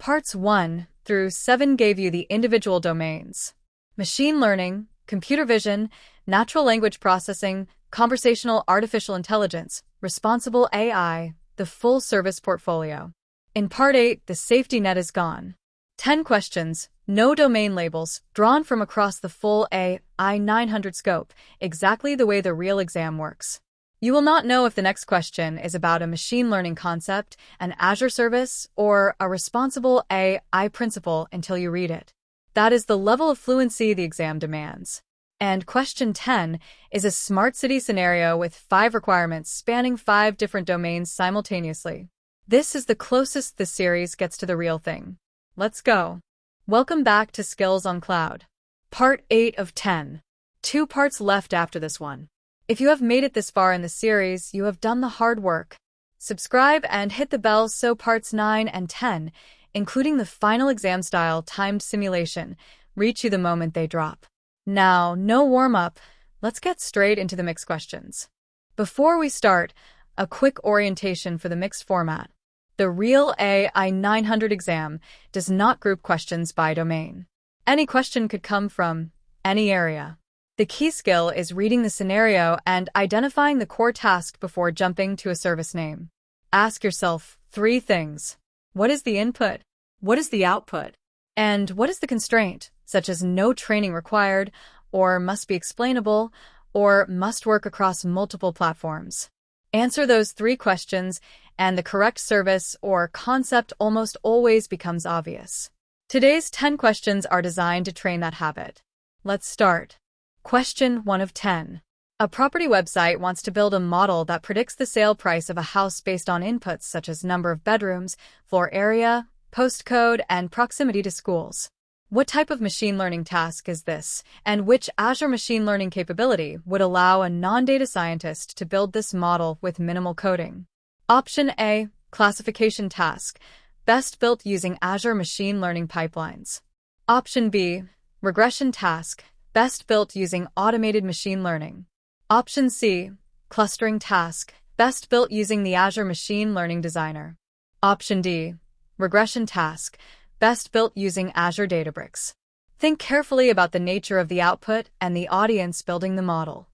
Parts 1 through 7 gave you the individual domains: machine learning, computer vision, natural language processing, conversational artificial intelligence, responsible AI, the full service portfolio. In Part 8, the safety net is gone. 10 questions, no domain labels, drawn from across the full AI-900 scope, exactly the way the real exam works. You will not know if the next question is about a machine learning concept, an Azure service, or a responsible AI principle until you read it. That is the level of fluency the exam demands. And question 10 is a smart city scenario with 5 requirements spanning 5 different domains simultaneously. This is the closest this series gets to the real thing. Let's go. Welcome back to Skills on Cloud. Part 8 of 10. 2 parts left after this one. If you have made it this far in the series, you have done the hard work. Subscribe and hit the bell so parts 9 and 10, including the final exam-style timed simulation, reach you the moment they drop. Now, no warm-up. Let's get straight into the mixed questions. Before we start, a quick orientation for the mixed format. The real AI-900 exam does not group questions by domain. Any question could come from any area. The key skill is reading the scenario and identifying the core task before jumping to a service name. Ask yourself 3 things. What is the input? What is the output? And what is the constraint, such as no training required, or must be explainable, or must work across multiple platforms? Answer those 3 questions, and the correct service or concept almost always becomes obvious. Today's 10 questions are designed to train that habit. Let's start. Question 1 of 10. A property website wants to build a model that predicts the sale price of a house based on inputs such as number of bedrooms, floor area, postcode, and proximity to schools. What type of machine learning task is this, and which Azure machine learning capability would allow a non-data scientist to build this model with minimal coding? Option A, classification task, best built using Azure machine learning pipelines. Option B, regression task, best built using automated machine learning. Option C, clustering task, best built using the Azure Machine Learning Designer. Option D, regression task, best built using Azure Databricks. Think carefully about the nature of the output and the audience building the model.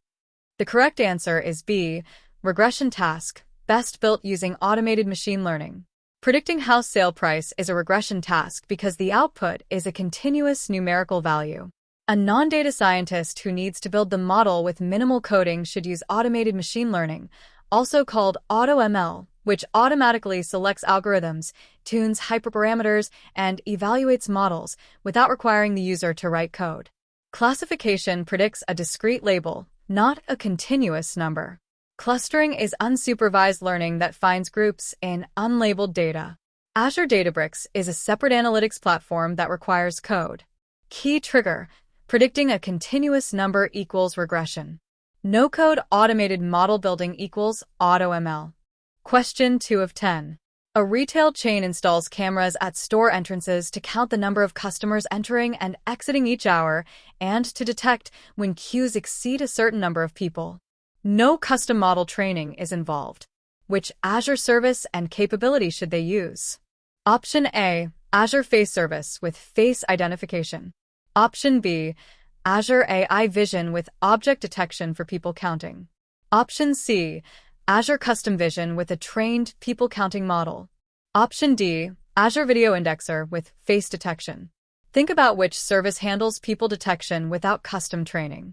The correct answer is B, regression task, best built using automated machine learning. Predicting house sale price is a regression task because the output is a continuous numerical value. A non-data scientist who needs to build the model with minimal coding should use automated machine learning, also called AutoML, which automatically selects algorithms, tunes hyperparameters, and evaluates models without requiring the user to write code. Classification predicts a discrete label, not a continuous number. Clustering is unsupervised learning that finds groups in unlabeled data. Azure Databricks is a separate analytics platform that requires code. Key trigger: predicting a continuous number equals regression. No-code automated model building equals AutoML. Question 2 of 10. A retail chain installs cameras at store entrances to count the number of customers entering and exiting each hour and to detect when queues exceed a certain number of people. No custom model training is involved. Which Azure service and capability should they use? Option A, Azure Face Service with face identification. Option B, Azure AI Vision with object detection for people counting. Option C, Azure Custom Vision with a trained people counting model. Option D, Azure Video Indexer with face detection. Think about which service handles people detection without custom training.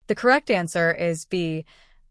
The correct answer is B,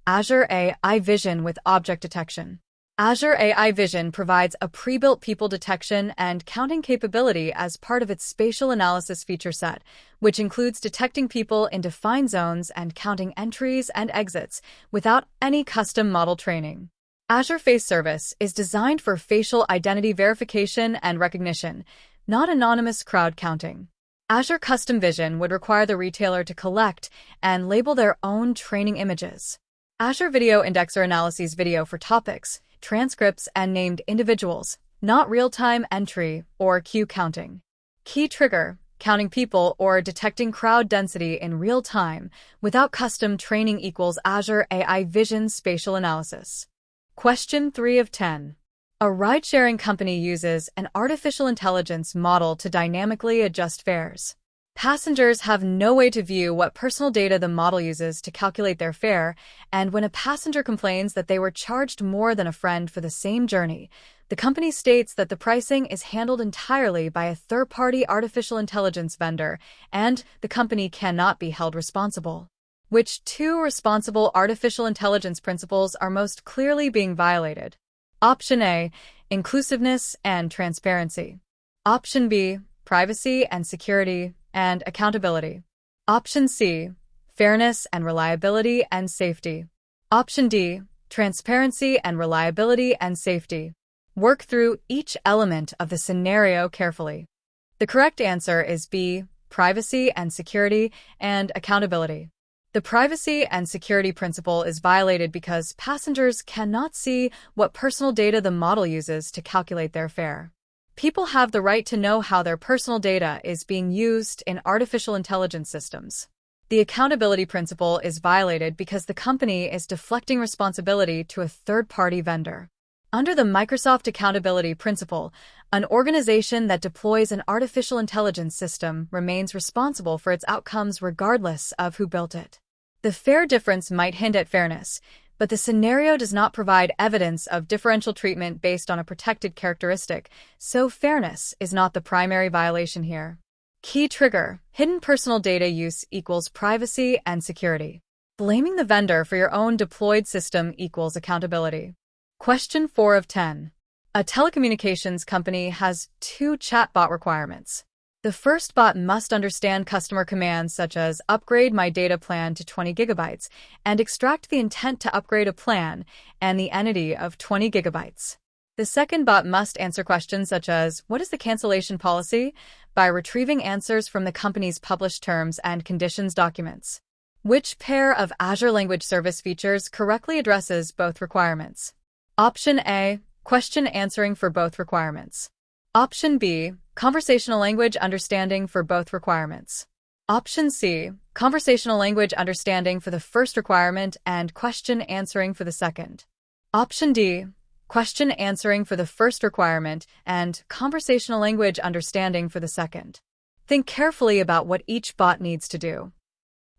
Azure AI Vision with object detection. Azure AI Vision provides a pre-built people detection and counting capability as part of its spatial analysis feature set, which includes detecting people in defined zones and counting entries and exits without any custom model training. Azure Face Service is designed for facial identity verification and recognition, not anonymous crowd counting. Azure Custom Vision would require the retailer to collect and label their own training images. Azure Video Indexer analyzes video for topics, transcripts, and named individuals, not real-time entry or queue counting. Key trigger: counting people or detecting crowd density in real time without custom training equals Azure AI Vision spatial analysis. Question 3 of 10. A ride-sharing company uses an artificial intelligence model to dynamically adjust fares. Passengers have no way to view what personal data the model uses to calculate their fare, and when a passenger complains that they were charged more than a friend for the same journey, the company states that the pricing is handled entirely by a third-party artificial intelligence vendor, and the company cannot be held responsible. Which two responsible artificial intelligence principles are most clearly being violated? Option A, inclusiveness and transparency. Option B, privacy and security and accountability. Option C, fairness and reliability and safety. Option D, transparency and reliability and safety. Work through each element of the scenario carefully. The correct answer is B, privacy and security and accountability. The privacy and security principle is violated because passengers cannot see what personal data the model uses to calculate their fare. People have the right to know how their personal data is being used in artificial intelligence systems. The accountability principle is violated because the company is deflecting responsibility to a third-party vendor. Under the Microsoft accountability principle, an organization that deploys an artificial intelligence system remains responsible for its outcomes regardless of who built it. The fare difference might hint at fairness, but the scenario does not provide evidence of differential treatment based on a protected characteristic, so fairness is not the primary violation here. Key trigger: hidden personal data use equals privacy and security. Blaming the vendor for your own deployed system equals accountability. Question 4 of 10. A telecommunications company has two chatbot requirements. The first bot must understand customer commands such as upgrade my data plan to 20 gigabytes and extract the intent to upgrade a plan and the entity of 20 gigabytes. The second bot must answer questions such as what is the cancellation policy by retrieving answers from the company's published terms and conditions documents. Which pair of Azure Language Service features correctly addresses both requirements? Option A, question answering for both requirements. Option B, conversational language understanding for both requirements. Option C, conversational language understanding for the first requirement and question answering for the second. Option D, question answering for the first requirement and conversational language understanding for the second. Think carefully about what each bot needs to do.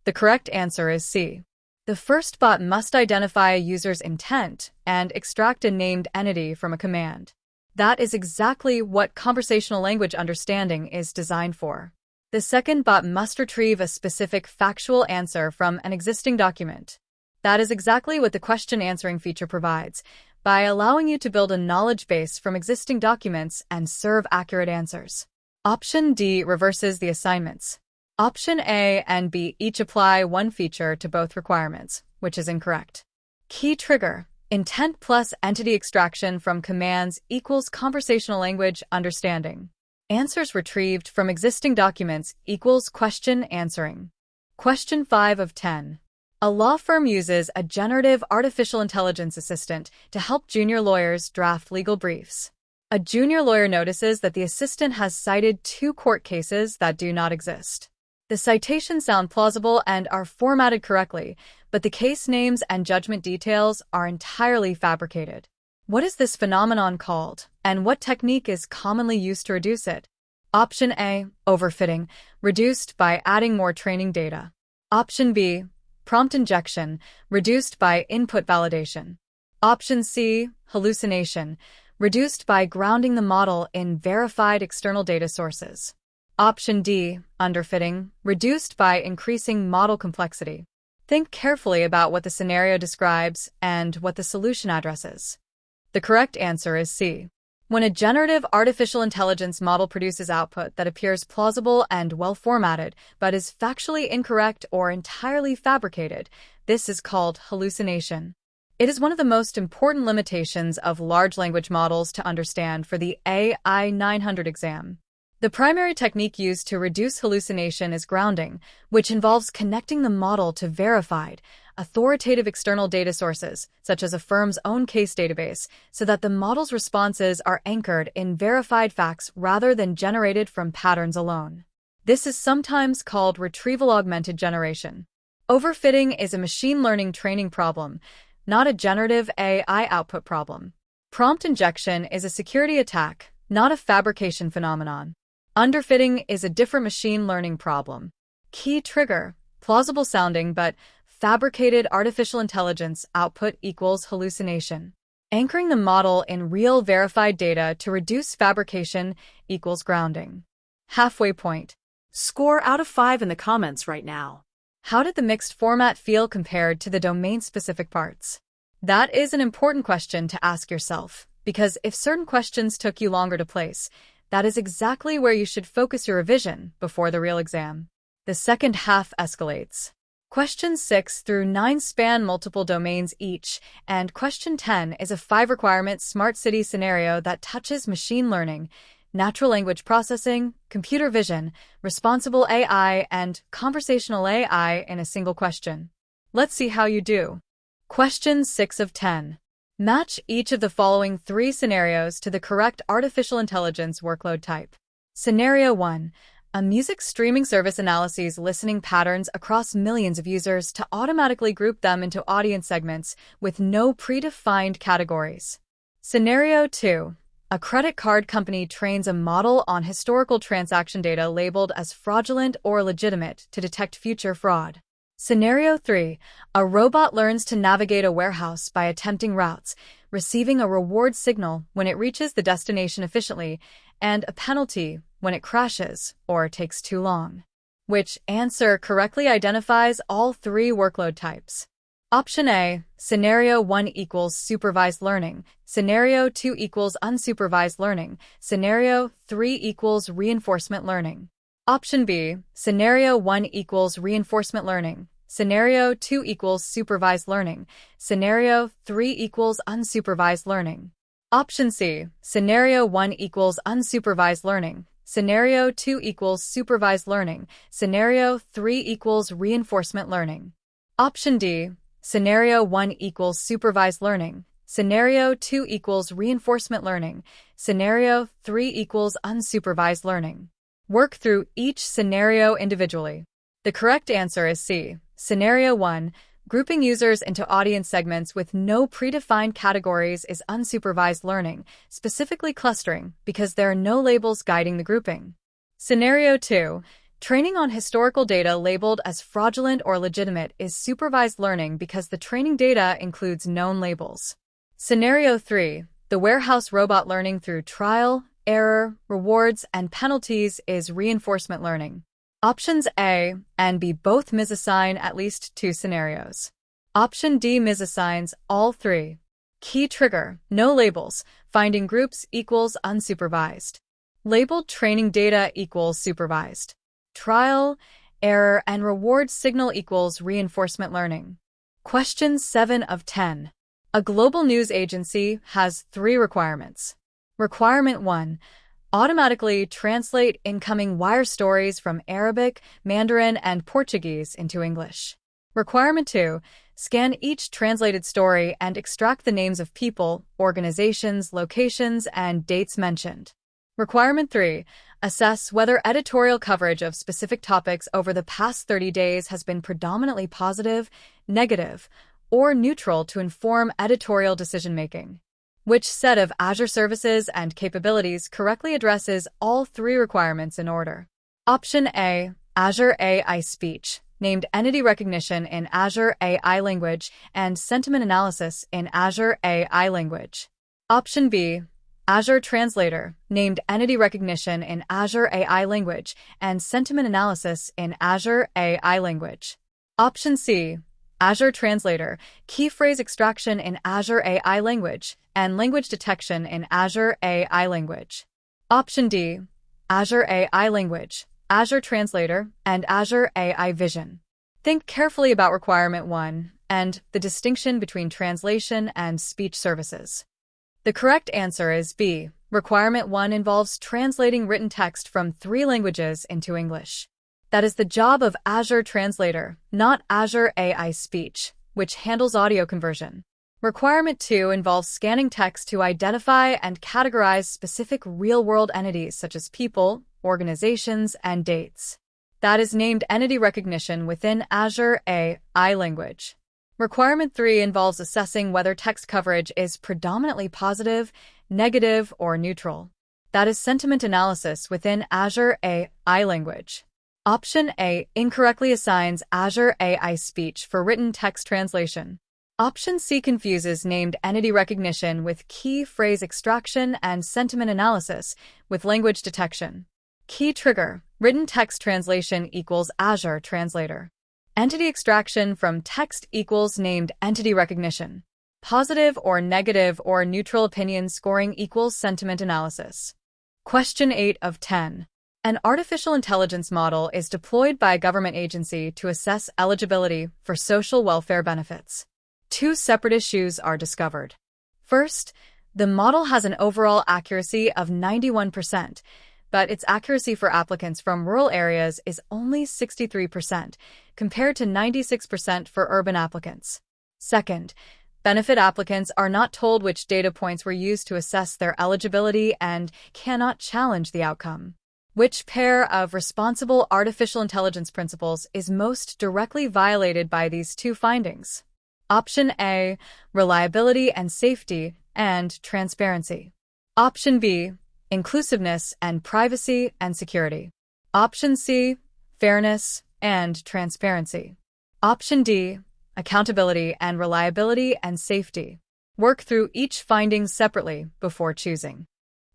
The correct answer is C. The first bot must identify a user's intent and extract a named entity from a command. That is exactly what conversational language understanding is designed for. The second bot must retrieve a specific factual answer from an existing document. That is exactly what the question answering feature provides, by allowing you to build a knowledge base from existing documents and serve accurate answers. Option D reverses the assignments. Option A and B each apply one feature to both requirements, which is incorrect. Key trigger: intent plus entity extraction from commands equals conversational language understanding. Answers retrieved from existing documents equals question answering. Question 5 of 10. A law firm uses a generative artificial intelligence assistant to help junior lawyers draft legal briefs. A junior lawyer notices that the assistant has cited two court cases that do not exist. The citations sound plausible and are formatted correctly, but the case names and judgment details are entirely fabricated. What is this phenomenon called, and what technique is commonly used to reduce it? Option A, overfitting, reduced by adding more training data. Option B, prompt injection, reduced by input validation. Option C, hallucination, reduced by grounding the model in verified external data sources. Option D, underfitting, reduced by increasing model complexity. Think carefully about what the scenario describes and what the solution addresses. The correct answer is C. When a generative artificial intelligence model produces output that appears plausible and well-formatted, but is factually incorrect or entirely fabricated, this is called hallucination. It is one of the most important limitations of large language models to understand for the AI-900 exam. The primary technique used to reduce hallucination is grounding, which involves connecting the model to verified, authoritative external data sources, such as a firm's own case database, so that the model's responses are anchored in verified facts rather than generated from patterns alone. This is sometimes called retrieval-augmented generation. Overfitting is a machine learning training problem, not a generative AI output problem. Prompt injection is a security attack, not a fabrication phenomenon. Underfitting is a different machine learning problem. Key trigger, plausible sounding but fabricated artificial intelligence output equals hallucination. Anchoring the model in real verified data to reduce fabrication equals grounding. Halfway point. Score out of 5 in the comments right now. How did the mixed format feel compared to the domain-specific parts? That is an important question to ask yourself, because if certain questions took you longer to place, that is exactly where you should focus your revision before the real exam. The second half escalates. Questions 6 through 9 span multiple domains each, and question 10 is a 5-requirement smart city scenario that touches machine learning, natural language processing, computer vision, responsible AI, and conversational AI in a single question. Let's see how you do. Question 6 of 10. Match each of the following 3 scenarios to the correct artificial intelligence workload type. Scenario 1. A music streaming service analyzes listening patterns across millions of users to automatically group them into audience segments with no predefined categories. Scenario 2. A credit card company trains a model on historical transaction data labeled as fraudulent or legitimate to detect future fraud. Scenario 3. A robot learns to navigate a warehouse by attempting routes, receiving a reward signal when it reaches the destination efficiently, and a penalty when it crashes or takes too long. Which answer correctly identifies all 3 workload types? Option A. Scenario 1 equals supervised learning. Scenario 2 equals unsupervised learning. Scenario 3 equals reinforcement learning. Option B. Scenario 1 equals reinforcement learning. Scenario 2 equals supervised learning. Scenario 3 equals unsupervised learning. Option C. Scenario 1 equals unsupervised learning. Scenario 2 equals supervised learning. Scenario 3 equals reinforcement learning. Option D. Scenario 1 equals supervised learning. Scenario 2 equals reinforcement learning. Scenario 3 equals unsupervised learning. Work through each scenario individually. The correct answer is C. Scenario 1. Grouping users into audience segments with no predefined categories is unsupervised learning, specifically clustering, because there are no labels guiding the grouping. Scenario 2. Training on historical data labeled as fraudulent or legitimate is supervised learning because the training data includes known labels. Scenario 3. The warehouse robot learning through trial, error, rewards, and penalties is reinforcement learning. Options A and B both misassign at least 2 scenarios. Option D misassigns all 3. Key trigger, no labels, finding groups equals unsupervised. Labeled training data equals supervised. Trial, error, and reward signal equals reinforcement learning. Question 7 of 10. A global news agency has 3 requirements. Requirement 1. Automatically translate incoming wire stories from Arabic, Mandarin, and Portuguese into English. Requirement 2. Scan each translated story and extract the names of people, organizations, locations, and dates mentioned. Requirement 3. Assess whether editorial coverage of specific topics over the past 30 days has been predominantly positive, negative, or neutral to inform editorial decision-making. Which set of Azure services and capabilities correctly addresses all 3 requirements in order? Option A. Azure AI Speech, named entity recognition in Azure AI Language and sentiment analysis in Azure AI Language. Option B. Azure Translator, named entity recognition in Azure AI Language and sentiment analysis in Azure AI Language. Option C. Azure Translator, key phrase extraction in Azure AI Language, and language detection in Azure AI Language. Option D. Azure AI Language, Azure Translator, and Azure AI Vision. Think carefully about requirement 1 and the distinction between translation and speech services. The correct answer is B. Requirement 1 involves translating written text from 3 languages into English. That is the job of Azure Translator, not Azure AI Speech, which handles audio conversion. Requirement 2 involves scanning text to identify and categorize specific real-world entities such as people, organizations, and dates. That is named entity recognition within Azure AI Language. Requirement 3 involves assessing whether text coverage is predominantly positive, negative, or neutral. That is sentiment analysis within Azure AI language. Option A incorrectly assigns Azure AI speech for written text translation. Option C confuses named entity recognition with key phrase extraction and sentiment analysis with language detection. Key trigger: written text translation equals Azure Translator. Entity extraction from text equals named entity recognition. Positive or negative or neutral opinion scoring equals sentiment analysis. Question 8 of 10. An artificial intelligence model is deployed by a government agency to assess eligibility for social welfare benefits. Two separate issues are discovered. First, the model has an overall accuracy of 91%, but its accuracy for applicants from rural areas is only 63%, compared to 96% for urban applicants. Second, benefit applicants are not told which data points were used to assess their eligibility and cannot challenge the outcome. Which pair of responsible artificial intelligence principles is most directly violated by these two findings? Option A, reliability and safety and transparency. Option B, inclusiveness and privacy and security. Option C, fairness and transparency. Option D, accountability and reliability and safety. Work through each finding separately before choosing.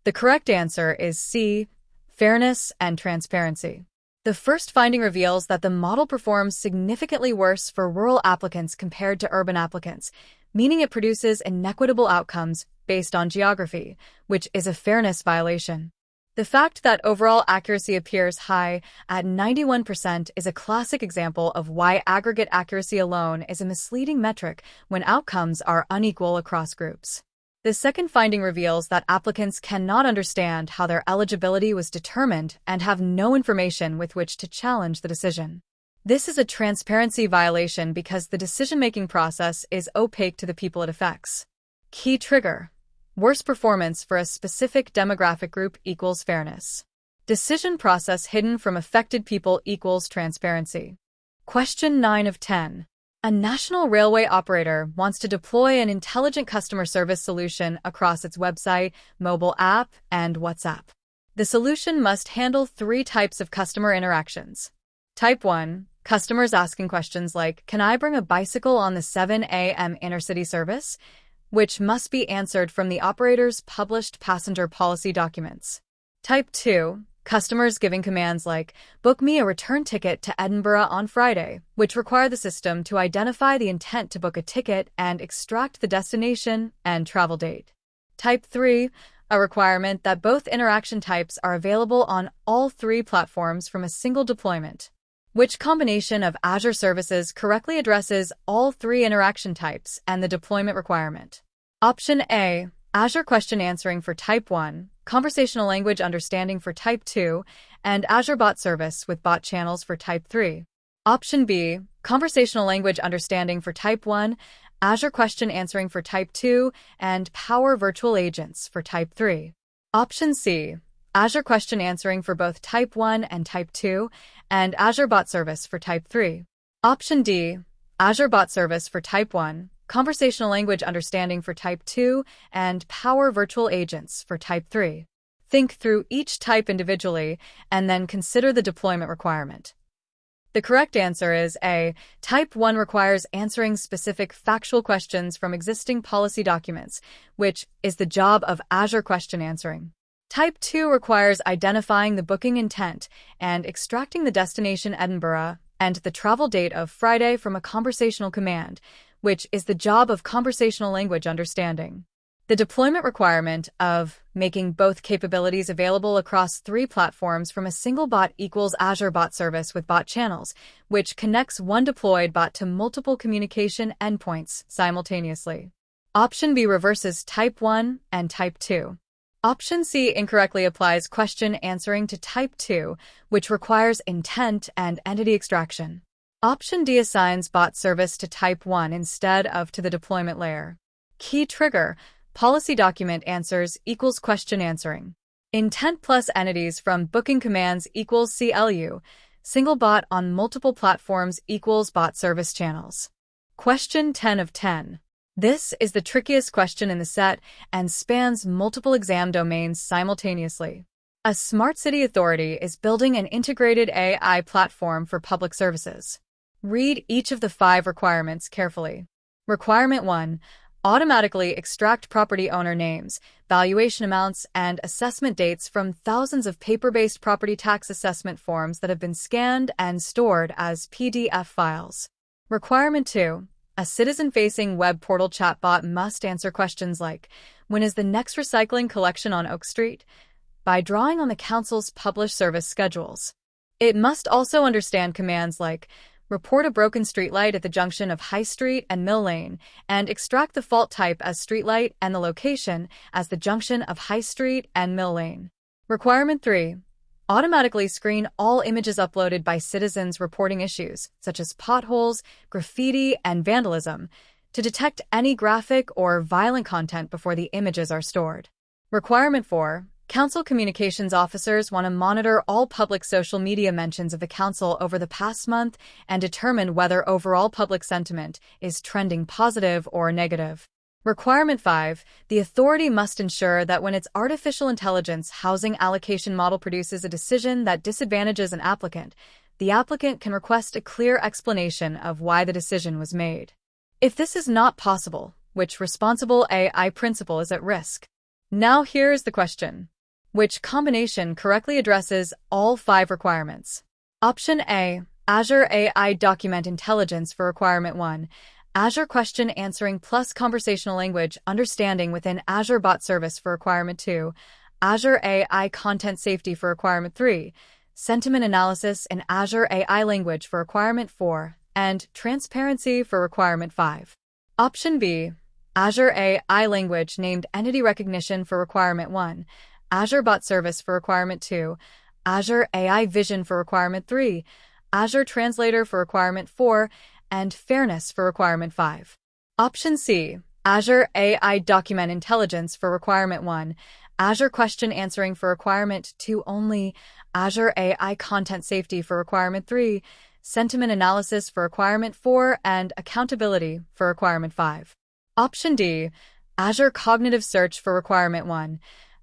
The correct answer is C, fairness and transparency. The first finding reveals that the model performs significantly worse for rural applicants compared to urban applicants, meaning it produces inequitable outcomes based on geography, which is a fairness violation. The fact that overall accuracy appears high at 91% is a classic example of why aggregate accuracy alone is a misleading metric when outcomes are unequal across groups. The second finding reveals that applicants cannot understand how their eligibility was determined and have no information with which to challenge the decision. This is a transparency violation because the decision-making process is opaque to the people it affects. Key trigger: worse performance for a specific demographic group equals fairness. Decision process hidden from affected people equals transparency. Question 9 of 10. A national railway operator wants to deploy an intelligent customer service solution across its website, mobile app, and WhatsApp. The solution must handle 3 types of customer interactions. Type 1. Customers asking questions like, "Can I bring a bicycle on the 7 a.m. intercity service?" which must be answered from the operator's published passenger policy documents. Type 2. Customers giving commands like, "Book me a return ticket to Edinburgh on Friday," which require the system to identify the intent to book a ticket and extract the destination and travel date. Type 3. A requirement that both interaction types are available on all 3 platforms from a single deployment. Which combination of Azure services correctly addresses all 3 interaction types and the deployment requirement? Option A, Azure question answering for Type 1, conversational language understanding for Type 2, and Azure Bot Service with bot channels for Type 3. Option B, conversational language understanding for Type 1, Azure question answering for Type 2, and Power Virtual Agents for Type 3. Option C, Azure question answering for both Type 1 and Type 2, and Azure Bot Service for Type 3. Option D, Azure Bot Service for Type 1, conversational language understanding for Type 2, and Power Virtual Agents for Type 3. Think through each type individually and then consider the deployment requirement. The correct answer is A. Type 1 requires answering specific factual questions from existing policy documents, which is the job of Azure question answering. Type 2 requires identifying the booking intent and extracting the destination Edinburgh and the travel date of Friday from a conversational command, which is the job of conversational language understanding. The deployment requirement of making both capabilities available across 3 platforms from a single bot equals Azure Bot Service with bot channels, which connects one deployed bot to multiple communication endpoints simultaneously. Option B reverses Type 1 and Type 2. Option C incorrectly applies question answering to Type 2, which requires intent and entity extraction. Option D assigns bot service to Type 1 instead of to the deployment layer. Key trigger: policy document answers equals question answering. Intent plus entities from booking commands equals CLU. Single bot on multiple platforms equals bot service channels. Question 10 of 10. This is the trickiest question in the set and spans multiple exam domains simultaneously. A smart city authority is building an integrated AI platform for public services. Read each of the 5 requirements carefully. Requirement 1. Automatically extract property owner names, valuation amounts, and assessment dates from thousands of paper-based property tax assessment forms that have been scanned and stored as PDF files. Requirement 2. A citizen-facing web portal chatbot must answer questions like, when is the next recycling collection on Oak Street? By drawing on the council's published service schedules. It must also understand commands like, report a broken streetlight at the junction of High Street and Mill Lane, and extract the fault type as streetlight and the location as the junction of High Street and Mill Lane. Requirement 3. Automatically screen all images uploaded by citizens reporting issues, such as potholes, graffiti, and vandalism, to detect any graphic or violent content before the images are stored. Requirement 4. Council communications officers want to monitor all public social media mentions of the council over the past month and determine whether overall public sentiment is trending positive or negative. Requirement 5. The authority must ensure that when its artificial intelligence housing allocation model produces a decision that disadvantages an applicant, the applicant can request a clear explanation of why the decision was made. If this is not possible, which responsible AI principle is at risk? Now here's the question. Which combination correctly addresses all 5 requirements? Option A. Azure AI Document Intelligence for Requirement 1. Azure Question Answering plus Conversational Language Understanding within Azure Bot Service for Requirement 2. Azure AI Content Safety for Requirement 3. Sentiment Analysis in Azure AI Language for Requirement 4. And Transparency for Requirement 5. Option B. Azure AI Language Named Entity Recognition for Requirement 1. Azure Bot Service for Requirement 2. Azure AI Vision for Requirement 3. Azure Translator for Requirement 4. And Fairness for Requirement 5. Option C. Azure AI Document Intelligence for Requirement 1. Azure Question Answering for Requirement 2 only. Azure AI Content Safety for Requirement 3. Sentiment Analysis for Requirement 4. And Accountability for Requirement 5. Option D. Azure Cognitive Search for Requirement 1.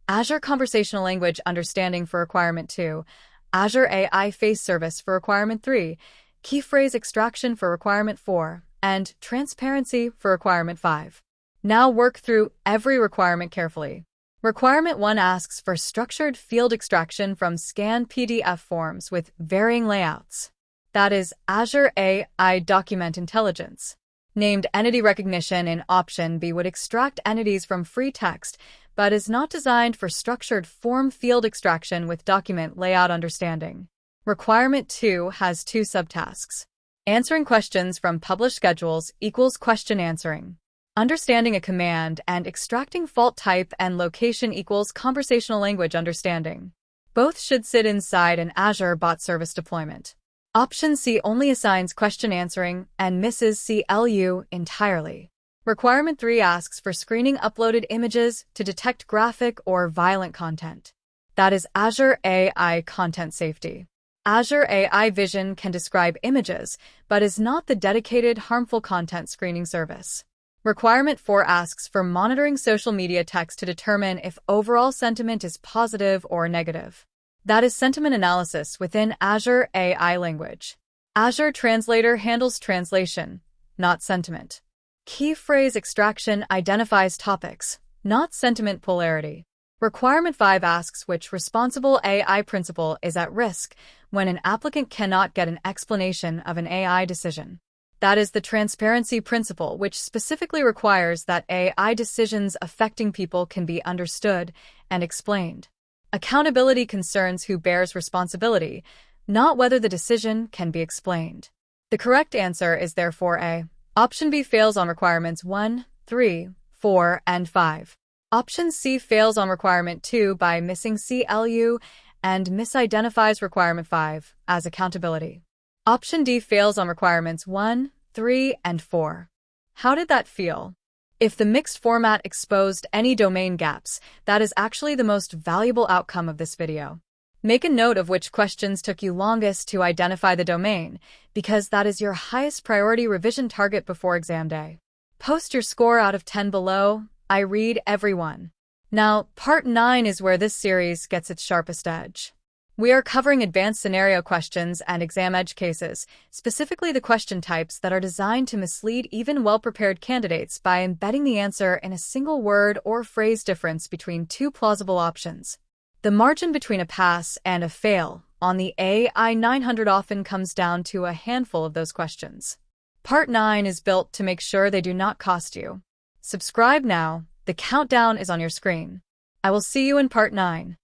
Azure Conversational Language Understanding for Requirement 2. Azure AI Face Service for Requirement 3. Key Phrase Extraction for Requirement 4. And Transparency for Requirement 5. Now work through every requirement carefully. Requirement 1 asks for structured field extraction from scanned PDF forms with varying layouts. That is Azure AI Document Intelligence. Named Entity Recognition in Option B would extract entities from free text, but is not designed for structured form field extraction with document layout understanding. Requirement 2 has 2 subtasks. Answering questions from published schedules equals question answering. Understanding a command and extracting fault type and location equals conversational language understanding. Both should sit inside an Azure Bot Service deployment. Option C only assigns question answering and misses CLU entirely. Requirement 3 asks for screening uploaded images to detect graphic or violent content. That is Azure AI Content Safety. Azure AI Vision can describe images, but is not the dedicated harmful content screening service. Requirement 4 asks for monitoring social media text to determine if overall sentiment is positive or negative. That is sentiment analysis within Azure AI Language. Azure Translator handles translation, not sentiment. Key phrase extraction identifies topics, not sentiment polarity. Requirement 5 asks which responsible AI principle is at risk when an applicant cannot get an explanation of an AI decision. That is the transparency principle, which specifically requires that AI decisions affecting people can be understood and explained. Accountability concerns who bears responsibility, not whether the decision can be explained. The correct answer is therefore A. Option B fails on requirements 1, 3, 4, and 5. Option C fails on requirement 2 by missing CLU and misidentifies requirement 5 as accountability. Option D fails on requirements 1, 3, and 4. How did that feel? If the mixed format exposed any domain gaps, that is actually the most valuable outcome of this video. Make a note of which questions took you longest to identify the domain, because that is your highest priority revision target before exam day. Post your score out of 10 below. I read every one. Now, part 9 is where this series gets its sharpest edge. We are covering advanced scenario questions and exam edge cases, specifically the question types that are designed to mislead even well-prepared candidates by embedding the answer in a single word or phrase difference between two plausible options. The margin between a pass and a fail on the AI-900 often comes down to a handful of those questions. Part 9 is built to make sure they do not cost you. Subscribe now. The countdown is on your screen. I will see you in part 9.